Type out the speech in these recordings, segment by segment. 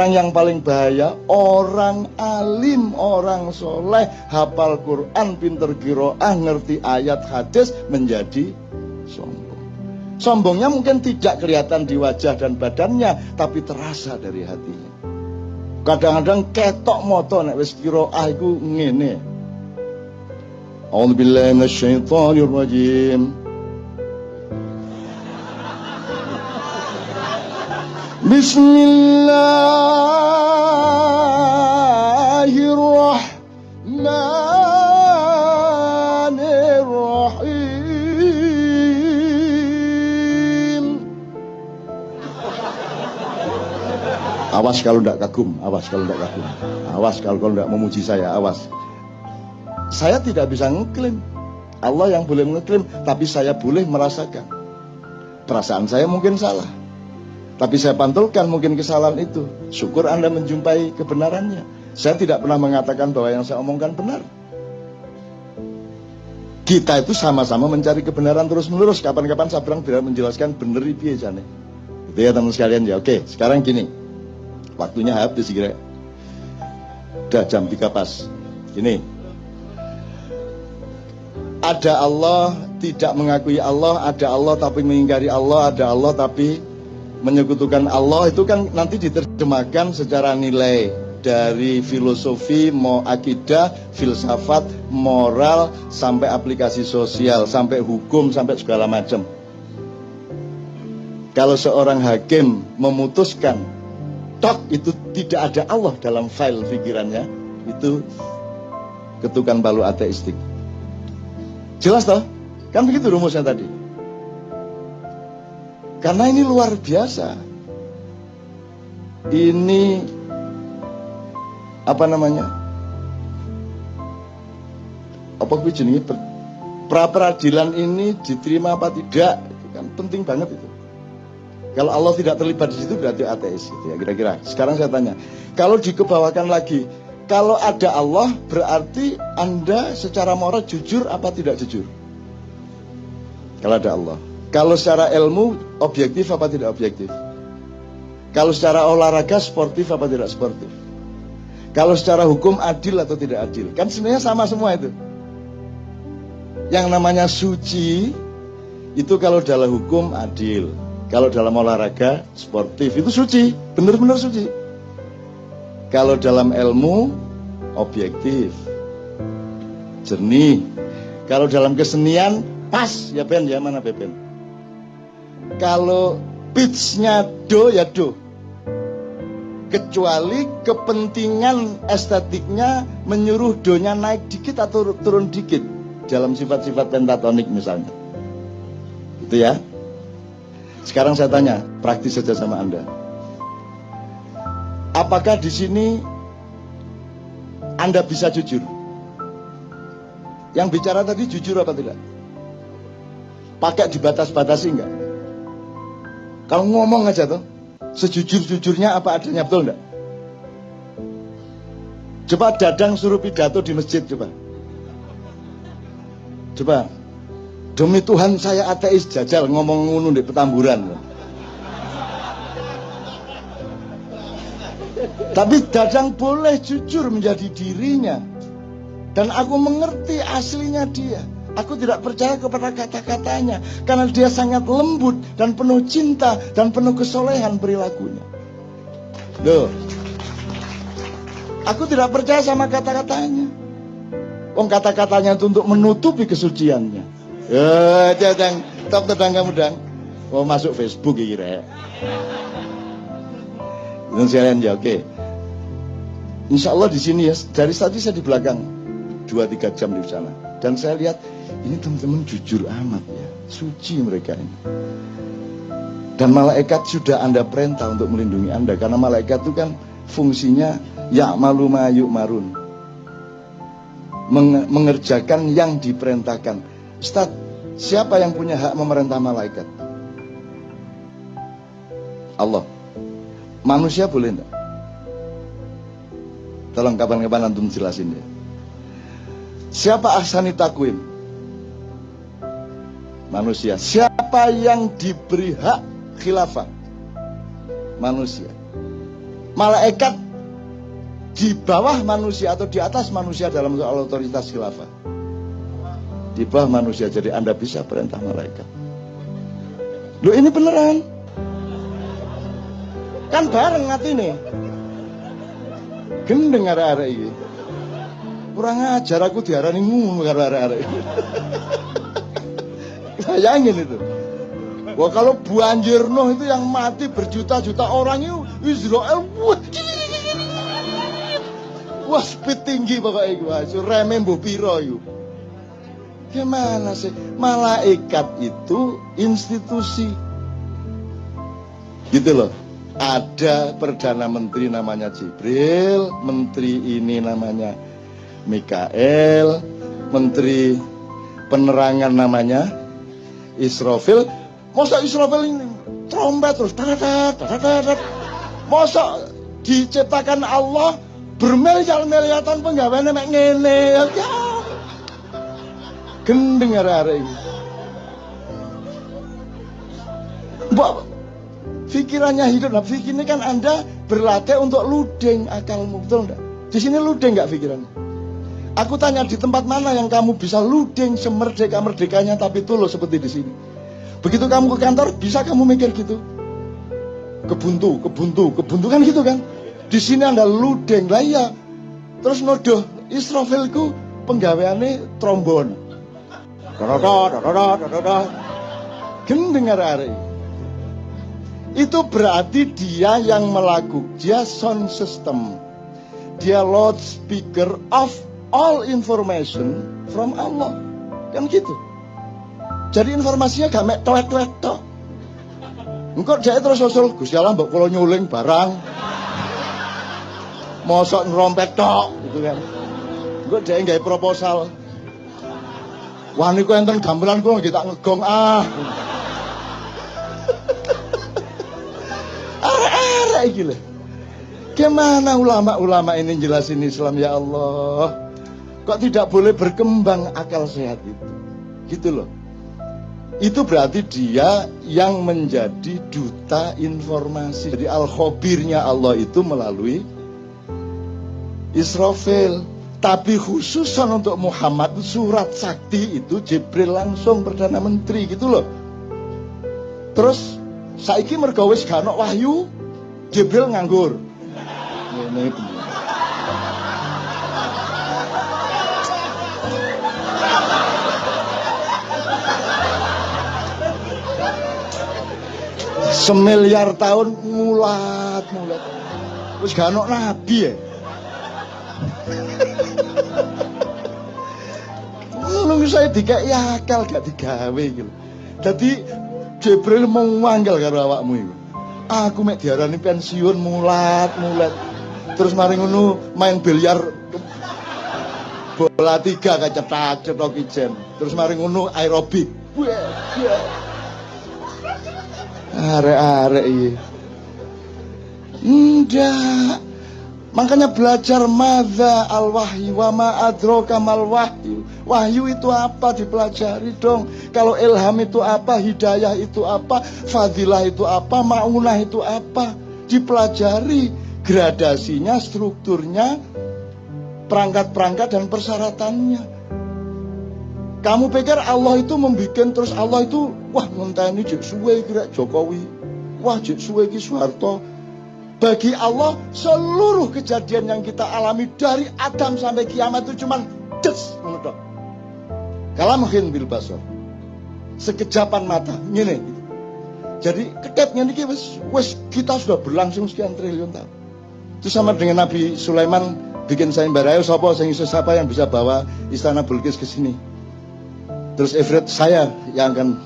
yang paling bahaya, orang alim, orang soleh, hafal Quran, pinter qiraah, ngerti ayat hadis, menjadi sombong. Sombongnya mungkin tidak kelihatan di wajah dan badannya, tapi terasa dari hatinya. Kadang-kadang ketok moto nek wis qiraah iku ngene. A'udzubillahi minasyaitonir rajim. Bismillahirrahmanirrahim. Awas kalau tidak kagum, awas kalau tidak kagum, awas kalau tidak memuji saya, awas. Saya tidak bisa ngeklaim, Allah yang boleh ngeklaim, tapi saya boleh merasakan. Perasaan saya mungkin salah, tapi saya pantulkan mungkin kesalahan itu. Syukur Anda menjumpai kebenarannya. Saya tidak pernah mengatakan bahwa yang saya omongkan benar. Kita itu sama-sama mencari kebenaran terus-menerus. Kapan-kapan saya pernah menjelaskan bener piye jane. Gitu ya teman sekalian ya. Oke, sekarang gini. Waktunya habis kira. Udah jam 3 pas. Gini. Ada Allah, tidak mengakui Allah. Ada Allah tapi mengingkari Allah. Ada Allah tapi menyekutukan Allah. Itu kan nanti diterjemahkan secara nilai, dari filosofi, mau akidah, filsafat, moral, sampai aplikasi sosial, sampai hukum, sampai segala macam. Kalau seorang hakim memutuskan tok itu tidak ada Allah dalam file pikirannya, itu ketukan palu ateistik. Jelas toh? Kan begitu rumusnya tadi. Karena ini luar biasa. Ini apa namanya? Apa gue jenenge pra peradilan ini diterima apa tidak? Itu kan penting banget itu. Kalau Allah tidak terlibat di situ berarti ateis gitu ya kira-kira. Sekarang saya tanya, kalau dikebawakan lagi, kalau ada Allah berarti Anda secara moral jujur apa tidak jujur? Kalau ada Allah. Kalau secara ilmu objektif apa tidak objektif? Kalau secara olahraga sportif apa tidak sportif? Kalau secara hukum adil atau tidak adil? Kan sebenarnya sama semua itu. Yang namanya suci itu kalau dalam hukum adil, kalau dalam olahraga sportif itu suci, benar-benar suci. Kalau dalam ilmu objektif, jernih. Kalau dalam kesenian pas ya Ben ya, mana Ben? Kalau pitch-nya do ya do, kecuali kepentingan estetiknya menyuruh do-nya naik dikit atau turun dikit dalam sifat-sifat pentatonik misalnya. Itu ya. Sekarang saya tanya, praktis saja sama Anda. Apakah di sini Anda bisa jujur? Yang bicara tadi jujur apa tidak? Pakai dibatas-batasi enggak? Kalau ngomong aja tuh, sejujur-jujurnya apa adanya, betul enggak? Coba Dadang suruh pidato di masjid, coba. Coba, demi Tuhan saya ateis, jajal ngomong ngunu di Petamburan. Tapi Dadang boleh jujur menjadi dirinya. Dan aku mengerti aslinya dia. Aku tidak percaya kepada kata-katanya, karena dia sangat lembut dan penuh cinta dan penuh kesolehan perilakunya. Loh, aku tidak percaya sama kata-katanya. Kata-katanya itu untuk menutupi kesuciannya. Dadang, top tedang kamu dang. Mau masuk Facebook ya kira ya. Itu sekalian ya, oke. Insya Allah di sini ya, dari tadi saya di belakang 2-3 jam di sana, dan saya lihat ini teman-teman jujur amat ya, suci mereka ini. Dan malaikat sudah Anda perintah untuk melindungi Anda, karena malaikat itu kan fungsinya ya'malu ma yu'marun, mengerjakan yang diperintahkan. Ustaz, siapa yang punya hak memerintah malaikat? Allah. Manusia boleh enggak? Tolong kapan-kapan antum jelasin ya. Siapa ahsani takwim? Manusia. Siapa yang diberi hak khilafah? Manusia. malaikat di bawah manusia atau di atas manusia dalam soal otoritas khilafah? Di bawah manusia, jadi Anda bisa perintah malaikat. Loh, ini beneran. Kan bareng hati nih. Gendeng arek-arek iki. Kurang ajar, aku diarani ngomong karo arek-arek. Bayangin itu. Wah, kalau banjir Nuh itu yang mati berjuta-juta orang itu Israel. Wah, speed tinggi pokoknya itu. Wah, remeh mbok piro itu. Gimana sih? Malaikat itu institusi. Gitu loh. Ada Perdana Menteri namanya Jibril, Menteri ini namanya Mikael, Menteri Penerangan namanya Israfil. Masa Israfil ini trompet terus tatatat. Masa diciptakan Allah bermiliar-miliatan penggaweane mek ngene ya. Gendeng arek-arek iki. Mbak, pikirannya hidup. Nah, ini kan Anda berlatih untuk ludeng akalmu, betul enggak? Di sini ludeng enggak pikirannya? Aku tanya, di tempat mana yang kamu bisa ludeng semerdeka-merdekanya tapi tulus seperti di sini? Begitu kamu ke kantor, bisa kamu mikir gitu? Kebuntu kan gitu kan? Di sini Anda ludeng lah ya. Terus nodoh Israfilku penggaweane trombon. Gendeng arek-arek. Itu berarti dia yang melakukan, dia sound system, dia loudspeaker of all information from Allah, kan gitu. Jadi informasinya gak mek toet-toet tok. Engko dia terus usul, Gusti Allah mbok kula nyuling barang, mosok ngerompet tok, gitu kan. Engko dia nggawe proposal. Wah niku enten gamelan kula nggih tak ngegong ah. Arek-arek iki lho. Gimana ulama-ulama ini jelasin Islam ya Allah? Kok tidak boleh berkembang akal sehat itu? Gitu loh. Itu berarti dia yang menjadi duta informasi. Jadi al-khabirnya Allah itu melalui Israfil. Tapi khususan untuk Muhammad surat sakti itu Jibril langsung Perdana Menteri gitu loh. Terus saiki mergo wis gak ono wahyu, Jibril nganggur. Ngene iki. Semiliar tahun mulat. Wis gak ono nabi ya. Nunggu saya dikek akal gak digawe gitu. Jadi Jibril mau manggil karo awakmu iku. Aku mek diarani pensiun mulat. Terus mari ngono main biliar bola 3 kecetak-cetok ijen. Terus mari ngono aerobik. Arek-arek iki. Ndak. Makanya belajar madza al-wahyu wa ma adraka mal wahyu. Wahyu itu apa, dipelajari dong. Kalau ilham itu apa, hidayah itu apa, fadilah itu apa, maunah itu apa, dipelajari gradasinya, strukturnya, perangkat-perangkat dan persyaratannya. Kamu pikir Allah itu membuat terus Allah itu wah ngenteni jek suwe kira Jokowi, wah jek suwe ki Soeharto. Bagi Allah seluruh kejadian yang kita alami dari Adam sampai kiamat itu cuman des ngono. Kalamhin bil basar. Sekejapan mata ngene. Jadi ketepnya niki wis kita sudah berlangsung sekian triliun tahun. Itu sama dengan Nabi Sulaiman bikin sayembara, ayo sapa sing iso siapa yang bisa bawa istana Bilqis ke sini. Terus Ifrit saya yang akan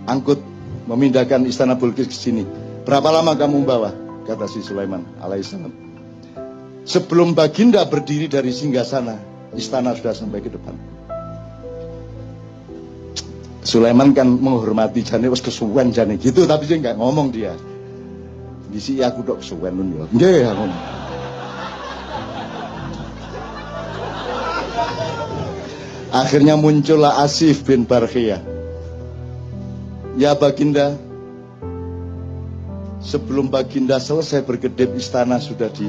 angkut memindahkan istana Bilqis ke sini. Berapa lama kamu bawa? Kata si Sulaiman alaihissalam. Sebelum baginda berdiri dari singgasana, istana sudah sampai ke depan. Sulaiman kan menghormati jane wis kesuwen jane gitu, tapi dia nggak ngomong dia. Bisi aku tok kesuwen nun ya. Nggih aku. Akhirnya muncullah Asif bin Barkhiyah. Ya baginda, Sebelum Baginda selesai berkedip, istana sudah di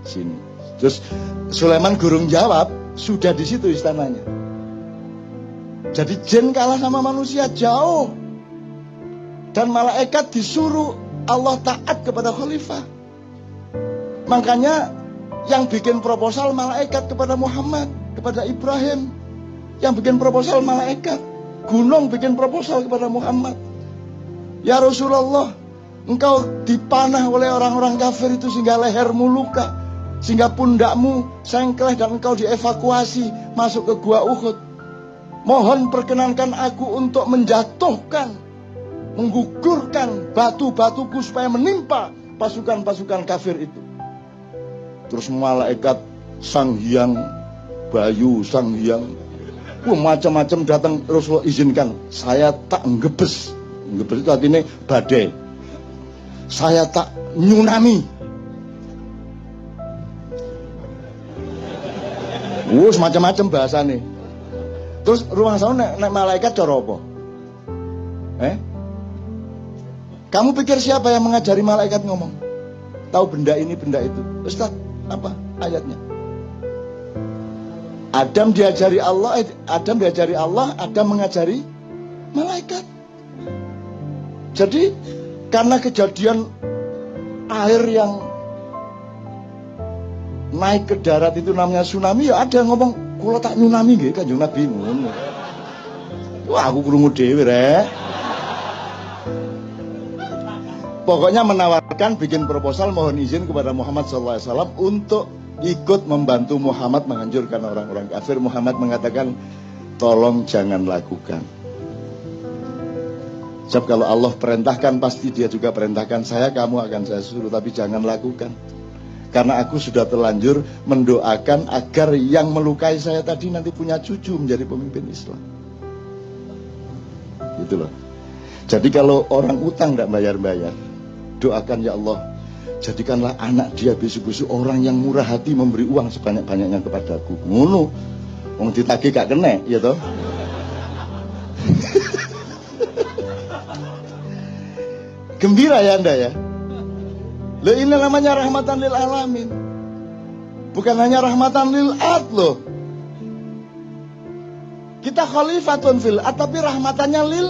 sini. Terus Sulaiman gurung jawab, sudah di situ istananya. Jadi jin kalah sama manusia jauh. Dan malaikat disuruh Allah taat kepada khalifah. Makanya yang bikin proposal malaikat kepada Muhammad, kepada Ibrahim. Yang bikin proposal malaikat. Gunung bikin proposal kepada Muhammad. Ya Rasulullah, engkau dipanah oleh orang-orang kafir itu sehingga lehermu luka, sehingga pundakmu sengkleh dan engkau dievakuasi masuk ke gua Uhud. Mohon perkenankan aku untuk menjatuhkan, menggugurkan batu-batuku supaya menimpa pasukan-pasukan kafir itu. Terus malaikat Sang Hyang Bayu, Sang Hyang macam-macam datang. Rasulullah izinkan, saya tak ngebes. Ngebes itu artinya badai. Saya tak nyunami. Macam-macam bahasanya. Terus rumah sana nek malaikat cara apa? Kamu pikir siapa yang mengajari malaikat ngomong? Tahu benda ini, benda itu. Ustaz, apa ayatnya? Adam diajari Allah, Adam mengajari malaikat. Jadi karena kejadian air yang naik ke darat itu namanya tsunami, ya ada yang ngomong, kula tak nyunami nggih Kanjeng Nabi ngono. Wah, aku krungu dhewe rek. Pokoknya menawarkan, bikin proposal, mohon izin kepada Muhammad SAW untuk ikut membantu Muhammad menghancurkan orang-orang kafir. Muhammad mengatakan, tolong jangan lakukan. Sebab kalau Allah perintahkan, pasti dia juga perintahkan saya, kamu akan saya suruh, tapi jangan lakukan. Karena aku sudah terlanjur mendoakan agar yang melukai saya tadi nanti punya cucu menjadi pemimpin Islam. Gitu loh. Jadi kalau orang utang tidak bayar-bayar, doakan, ya Allah, jadikanlah anak dia besok-besok orang yang murah hati, memberi uang sebanyak-banyaknya kepadaku. Ngono. Wong ditagih gak kena, ya toh. Gembira ya Anda ya. Loh, ini namanya rahmatan lil alamin. Bukan hanya rahmatan lil ard loh. Kita khalifatun fil ard, tapi rahmatannya lil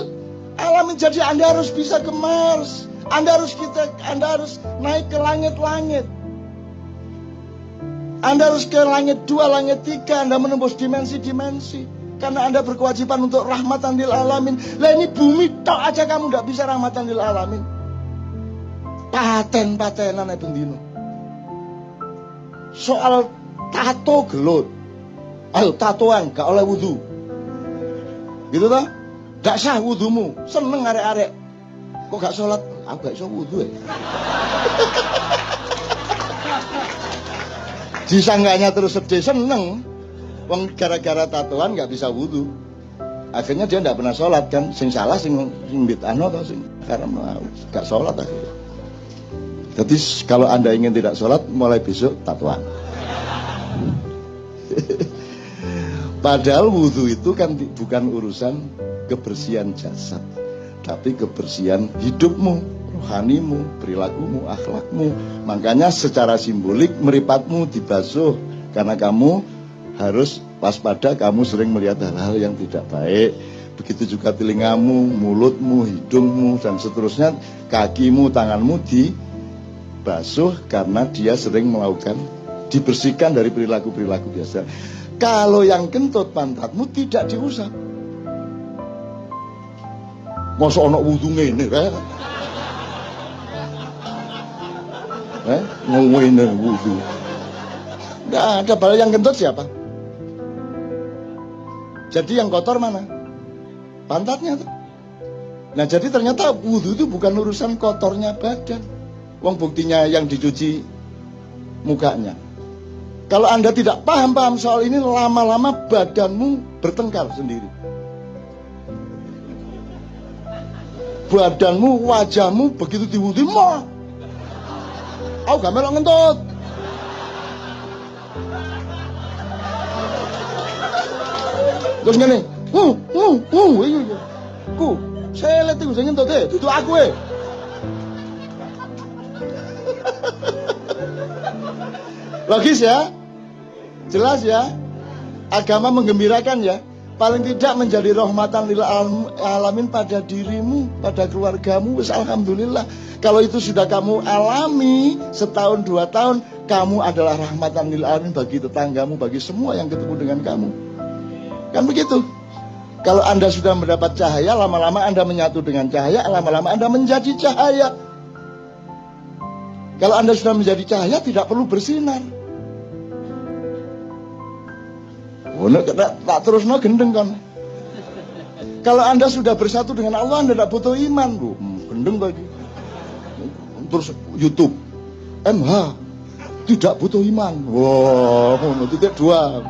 alamin. Jadi Anda harus bisa ke Mars. Anda harus naik ke langit-langit. Anda harus ke langit 2, langit 3. Anda menembus dimensi-dimensi. Karena Anda berkewajiban untuk rahmatan lil alamin. Lah ini bumi tok aja kamu nggak bisa rahmatan lil alamin. Paten-patenan ya bendino. Soal tato gelut. Ayo tatoan gak oleh wudu. Gitu toh? Gak sah wudumu. Seneng arek-arek. Kok gak sholat? Aku gak iso wudu ya. Disangganya terus sedih, seneng. Wong gara-gara tatoan gak bisa wudu. Akhirnya dia gak pernah sholat kan. Sing salah sing bid'ahno atau sing karena gak sholat akhirnya. Jadi kalau Anda ingin tidak sholat, mulai besok tatoan. Padahal wudhu itu kan bukan urusan kebersihan jasad, tapi kebersihan hidupmu, rohanimu, perilakumu, akhlakmu. Makanya secara simbolik meripatmu dibasuh, karena kamu harus waspada, kamu sering melihat hal-hal yang tidak baik. Begitu juga telingamu, mulutmu, hidungmu, dan seterusnya. Kakimu, tanganmu dibasuh karena dia sering melakukan, dibersihkan dari perilaku-perilaku biasa. Kalau yang kentut pantatmu tidak diusap. Masa ana wudu ngene kae. Ngene wudu. Enggak ada. Padahal yang kentut siapa? Jadi yang kotor mana? Pantatnya tuh. Nah jadi ternyata wudu itu bukan urusan kotornya badan. Wong buktinya yang dicuci mukanya. Kalau Anda tidak paham soal ini, lama-lama badanmu bertengkar sendiri. Badanmu, wajahmu begitu diwudu, mah aku gak melok ngentut. Terus ngene, iya. Ku, saya lihat itu ngentut duduk aku Logis ya? Jelas ya? Agama menggembirakan ya? Paling tidak menjadi rahmatan lil alamin pada dirimu, pada keluargamu, wis alhamdulillah. Kalau itu sudah kamu alami setahun 2 tahun, kamu adalah rahmatan lil alamin bagi tetanggamu, bagi semua yang ketemu dengan kamu. Kan begitu? Kalau Anda sudah mendapat cahaya, lama-lama Anda menyatu dengan cahaya, lama-lama Anda menjadi cahaya. Kalau Anda sudah menjadi cahaya, tidak perlu bersinar. Oh, tak terus gendeng kan. Kalau Anda sudah bersatu dengan Allah, Anda tidak butuh iman, Bu. Gendeng lagi. Terus YouTube, MH tidak butuh iman. Wow, titik 2.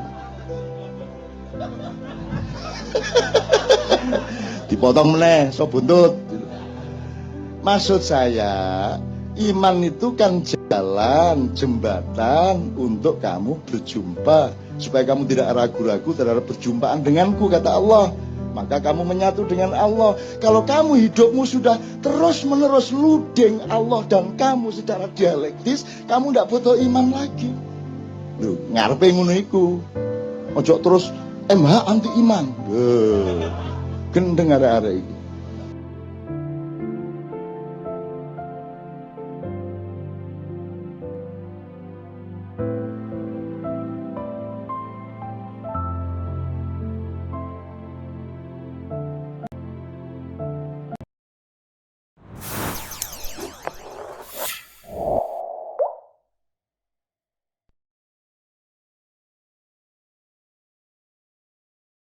Dipotong meneh, so buntut. Maksud saya, iman itu kan jalan, jembatan untuk kamu berjumpa. Supaya kamu tidak ragu-ragu terhadap perjumpaan denganku, kata Allah. Maka kamu menyatu dengan Allah. Kalau kamu hidupmu sudah terus-menerus ludeng Allah dan kamu secara dialektis, kamu tidak butuh iman lagi. Loh, ngarepe ngono iku. Ojo terus MH anti iman. Gendeng arek-arek iki.